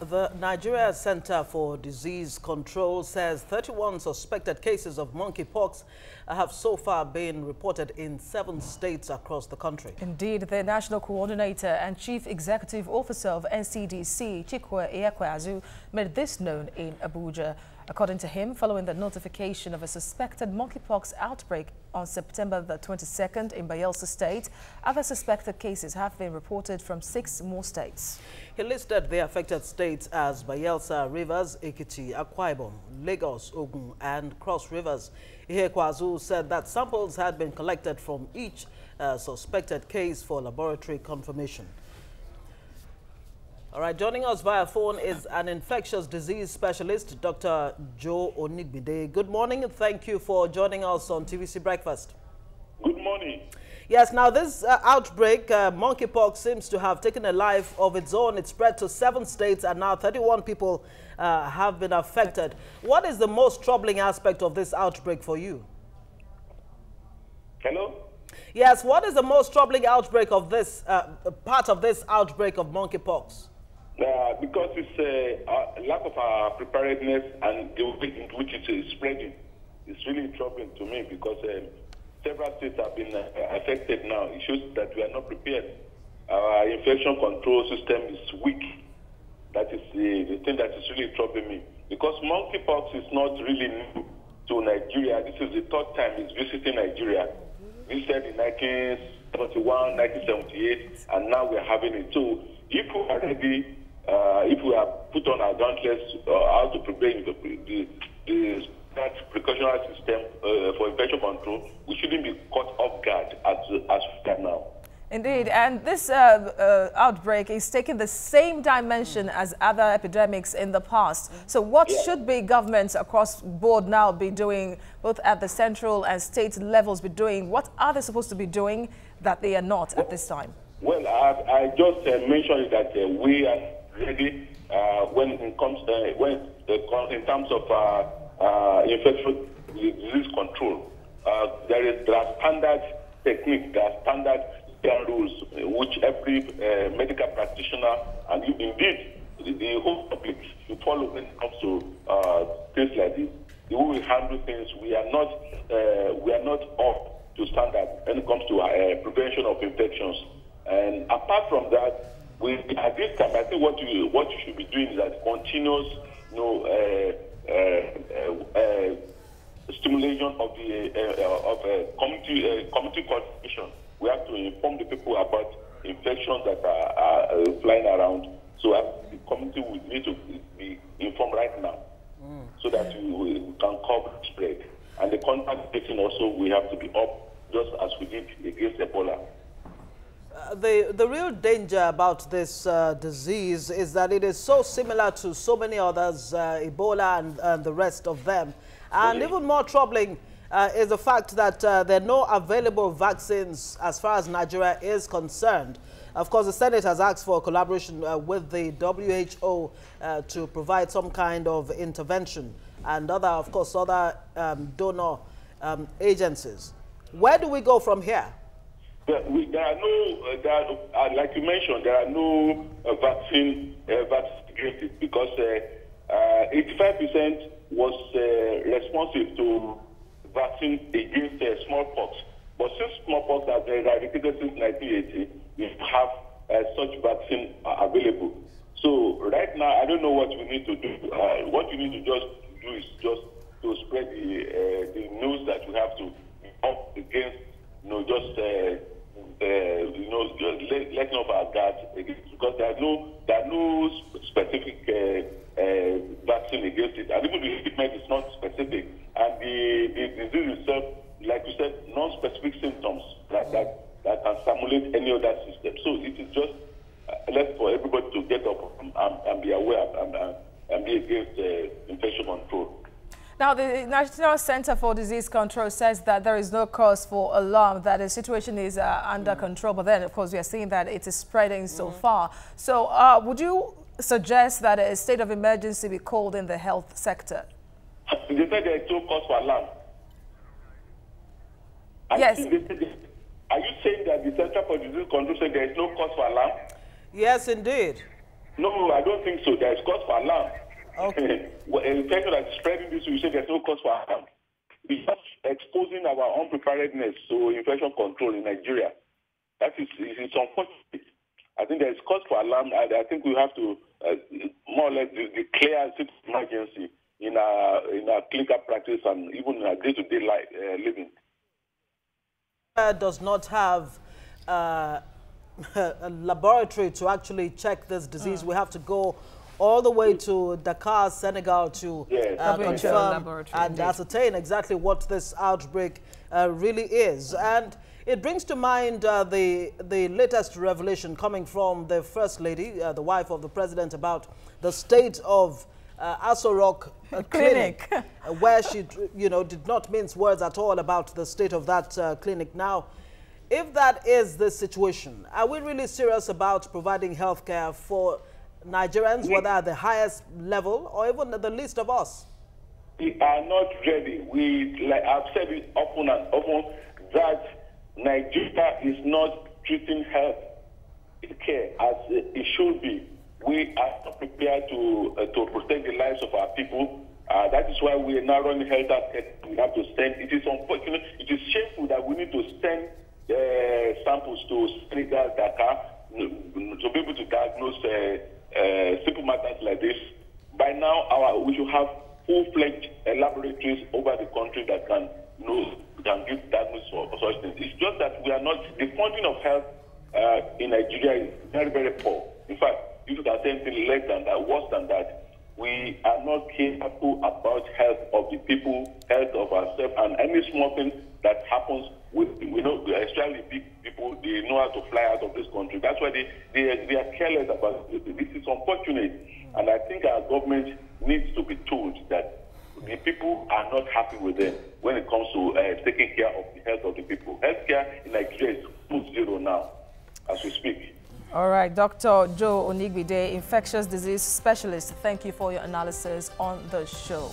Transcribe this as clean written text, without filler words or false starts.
The Nigeria Center for Disease Control says 31 suspected cases of monkeypox have so far been reported in 7 states across the country. Indeed, the National Coordinator and Chief Executive Officer of NCDC, Chikwe Iyekweazu, made this known in Abuja. According to him, following the notification of a suspected monkeypox outbreak on September the 22nd in Bayelsa State, other suspected cases have been reported from 6 more states. He listed the affected states as Bayelsa, Rivers, Ekiti, Akwa Ibom, Lagos, Ogun, and Cross Rivers. Iyekweazu said that samples had been collected from each suspected case for laboratory confirmation. All right, joining us via phone is an infectious disease specialist, Dr. Joe Onigbinde. Good morning and thank you for joining us on TVC Breakfast. Good morning. Yes, now this outbreak, monkeypox, seems to have taken a life of its own. It spread to 7 states and now 31 people have been affected. What is the most troubling aspect of this outbreak for you? Hello? Yes, what is the most troubling outbreak of this, part of this outbreak of monkeypox? Because it's a lack of preparedness and the way in which it is spreading. It's really troubling to me because several states have been affected now. It shows that we are not prepared. Our infection control system is weak. That is the thing that is really troubling me. Because monkeypox is not really new to Nigeria. This is the 3rd time it's visiting Nigeria. We said in 1971, 1978, and now we're having it. So if we are ready, if we are put on our gauntlets, how to prepare that precautionary system for infection control, we shouldn't be caught off guard as we are now. Indeed, and this outbreak is taking the same dimension as other epidemics in the past. So what should be governments across board now be doing, both at the central and state levels be doing? What are they supposed to be doing that they are not at this time? Well, I just mentioned that we are ready when it comes in terms of infection disease control. There are standard techniques, there are standard rules which every medical practitioner and indeed the whole public should follow when it comes to things like this. The way we handle things, we are not up to standard when it comes to prevention of infections. And apart from that, at this time, I think what you should be doing is that continuous, stimulation of the community coordination. We have to inform the people about infections that are flying around. So the community will need to be informed right now, so that we can curb spread. And the contact tracing also, we have to be up, just as we did against Ebola. The real danger about this disease is that it is so similar to so many others, Ebola and the rest of them. And even more troubling is the fact that there are no available vaccines as far as Nigeria is concerned. Of course, the Senate has asked for collaboration with the WHO to provide some kind of intervention and other donor agencies. Where do we go from here? There are no, like you mentioned, there are no vaccine against it because 85% was responsive to vaccine against smallpox. But since smallpox has been eradicated since 1980, we have such vaccine available. So right now, I don't know what we need to do. What we need to just do is just to spread the news that we have to be up against, letting off our guard against, because there are no specific vaccine against it, and even the treatment is not specific. And the disease itself, like you said, non-specific symptoms that can stimulate any other system. So it is just left for everybody to get up and be aware and be against infection control. Now, the National Center for Disease Control says that there is no cause for alarm, that the situation is under control. But then, of course, we are seeing that it is spreading so far. So would you suggest that a state of emergency be called in the health sector? They said there is no cause for alarm. Yes. Are you saying that the Center for Disease Control said there is no cause for alarm? Yes, indeed. No, I don't think so. There's cause for alarm. Okay. Infection that's spreading this, you say there's no cause for alarm. We're just exposing our unpreparedness to infection control in Nigeria. That is, it's unfortunate. I think there's cause for alarm. I think we have to more or less declare a state of emergency in our clinical practice and even in our day-to-day life living. Does not have a laboratory to actually check this disease. We have to go all the way to Dakar, Senegal to confirm and ascertain exactly what this outbreak really is. And it brings to mind the latest revelation coming from the First Lady, the wife of the President, about the state of Aso Rock clinic, where she, did not mince words at all about the state of that clinic. Now, if that is the situation, are we really serious about providing health care for Nigerians, whether at the highest level or even the least of us? We are not ready. Like I've said it often and often, that Nigeria is not treating health care as it should be. We are not prepared to protect the lives of our people. That is why we are now running health care. We have to send. It is unfortunate. It is shameful that we need to send samples to Senegal, Dakar, to be able to diagnose simple matters like this. By now, we should have full-fledged laboratories over the country that can give diagnosis for such things. It's just that we are not. The funding of health in Nigeria is very, very poor. In fact, if you can say anything less than that, worse than that, we are not careful about health of the people, health of ourselves, and any small thing that happens. We know, especially big people, they know how to fly out of this country. That's why they are careless about it. This is unfortunate, and I think our government needs to be told that the people are not happy with them when it comes to taking care of the health of the people. Healthcare in Nigeria is almost zero now, as we speak. All right, Dr. Joe Onigbinde, infectious disease specialist, thank you for your analysis on the show.